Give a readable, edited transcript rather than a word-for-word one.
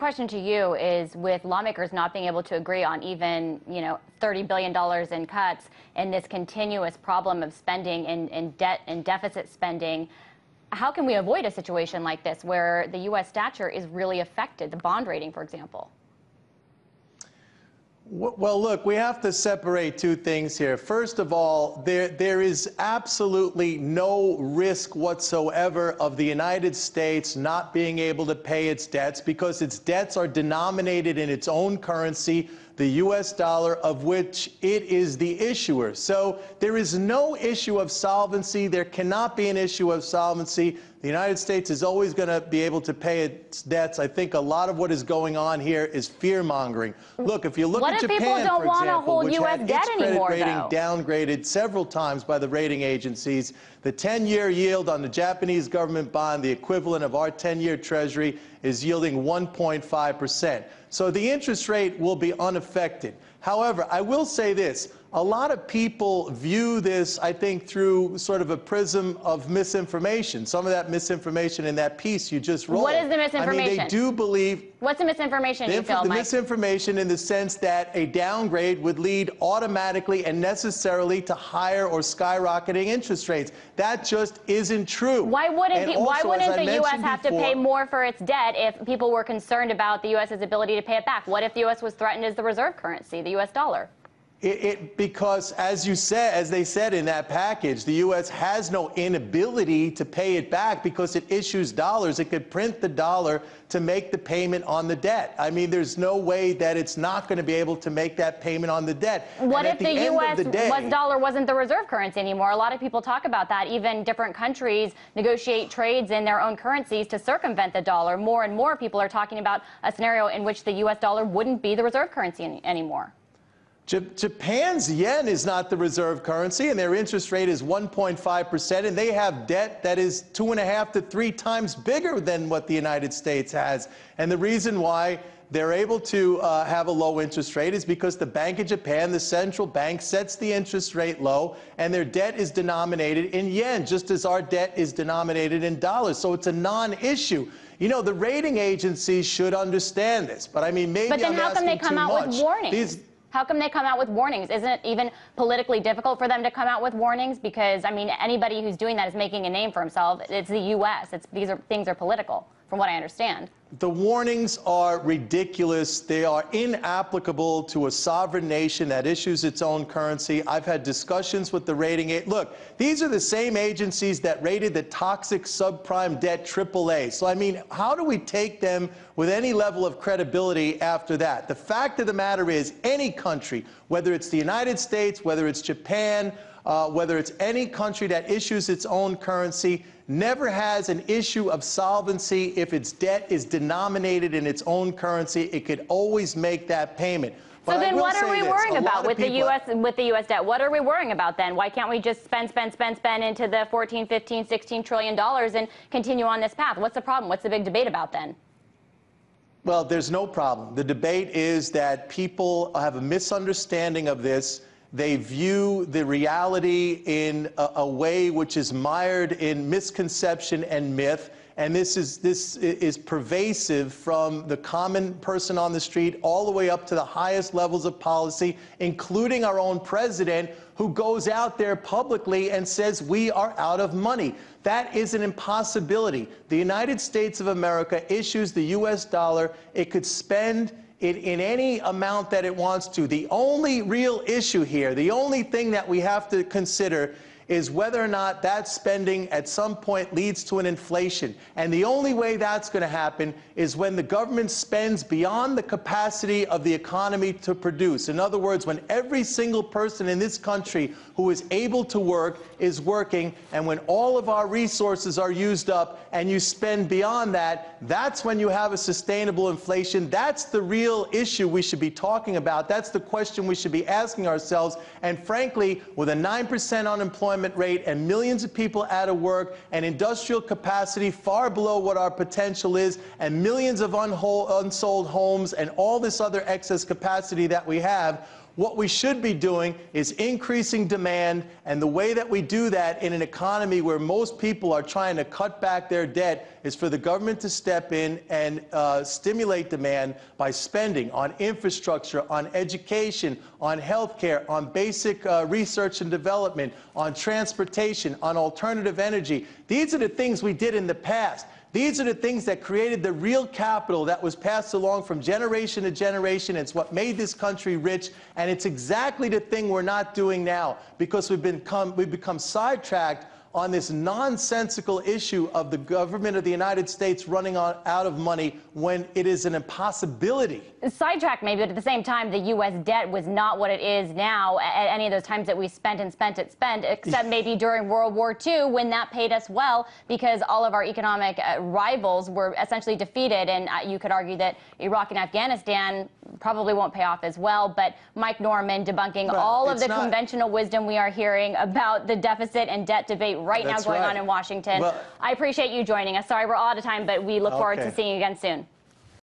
Question to you is, with lawmakers not being able to agree on even, $30 billion in cuts and this continuous problem of spending and debt and deficit spending, how can we avoid a situation like this where the U.S. stature is really affected, the bond rating, for example? Well, look, we have to separate two things here. First of all, there is absolutely no risk whatsoever of the United States not being able to pay its debts because its debts are denominated in its own currency, the U.S. dollar, of which it is the issuer. So there is no issue of solvency. There cannot be an issue of solvency. The United States is always going to be able to pay its debts. I think a lot of what is going on here is fear-mongering. Look, if you look at Japan, for example, which had its credit rating downgraded several times by the rating agencies, the 10-year yield on the Japanese government bond, the equivalent of our 10-year Treasury, is yielding 1.5%. So the interest rate will be unaffected. However, I will say this. A lot of people view this, I think, through sort of a prism of misinformation. Some of that misinformation in that piece you just rolled. What is the misinformation? I mean, they do believe... What's the misinformation you feel, Mike? The misinformation in the sense that a downgrade would lead automatically and necessarily to higher or skyrocketing interest rates. That just isn't true. Why wouldn't the U.S. have to pay more for its debt if people were concerned about the U.S.'s ability to pay it back? What if the U.S. was threatened as the reserve currency, the U.S. dollar? Because, as you said, as they said in that package, the U.S. has no inability to pay it back because it issues dollars. It could print the dollar to make the payment on the debt. I mean, there's no way that it's not going to be able to make that payment on the debt. What if the U.S. dollar wasn't the reserve currency anymore? A lot of people talk about that. Even different countries negotiate trades in their own currencies to circumvent the dollar. More and more people are talking about a scenario in which the U.S. dollar wouldn't be the reserve currency anymore. Japan's yen is not the reserve currency, and their interest rate is 1.5%, and they have debt that is 2.5 to 3 times bigger than what the United States has. And the reason why they're able to have a low interest rate is because the Bank of Japan, the central bank, sets the interest rate low, and their debt is denominated in yen, just as our debt is denominated in dollars. So it's a non-issue. You know, the rating agencies should understand this, but I mean, maybe I'm asking too much. But then how come they come out with warnings? How come they come out with warnings? Isn't it even politically difficult for them to come out with warnings? Because, I mean, anybody who's doing that is making a name for himself. It's the U.S. Things are political, from what I understand. The warnings are ridiculous. They are inapplicable to a sovereign nation that issues its own currency. I've had discussions with the rating agencies. Look, these are the same agencies that rated the toxic subprime debt AAA. So, I mean, how do we take them with any level of credibility after that? The fact of the matter is, any country, whether it's the United States, whether it's Japan, whether it's any country that issues its own currency, never has an issue of solvency. If its debt is denominated in its own currency, it could always make that payment. So then what are we worrying about with the U.S. debt? What are we worrying about then? Why can't we just spend into the $14, $15, $16 trillion and continue on this path? What's the problem? What's the big debate about then? Well, there's no problem. The debate is that people have a misunderstanding of this. They view the reality in a way which is mired in misconception and myth. And this is pervasive from the common person on the street all the way up to the highest levels of policy, including our own president, who goes out there publicly and says we are out of money. That is an impossibility. The United States of America issues the U.S. dollar. It could spend it in any amount that it wants to. The only real issue here, the only thing that we have to consider is whether or not that spending at some point leads to an inflation. And the only way that's going to happen is when the government spends beyond the capacity of the economy to produce. In other words, when every single person in this country who is able to work is working, and when all of our resources are used up and you spend beyond that, that's when you have a sustainable inflation. That's the real issue we should be talking about. That's the question we should be asking ourselves. And frankly, with a 9% unemployment rate and millions of people out of work and industrial capacity far below what our potential is and millions of unsold homes and all this other excess capacity that we have, What we should be doing is increasing demand, and the way that we do that in an economy where most people are trying to cut back their debt is for the government to step in and stimulate demand by spending on infrastructure, on education, on health care, on basic research and development, on transportation, on alternative energy. These are the things we did in the past. These are the things that created the real capital that was passed along from generation to generation. It's what made this country rich, and it's exactly the thing we're not doing now because we've become sidetracked on this nonsensical issue of the government of the United States running out of money when it is an impossibility. Sidetracked maybe, but at the same time, the U.S. debt was not what it is now at any of those times that we spent, except maybe during World War II when that paid us well because all of our economic rivals were essentially defeated. And you could argue that Iraq and Afghanistan probably won't pay off as well. But Mike Norman debunking all of the conventional wisdom we are hearing about the deficit and debt debate right now going on in Washington. Well, I appreciate you joining us. Sorry, we're all out of time, but we look forward to seeing you again soon.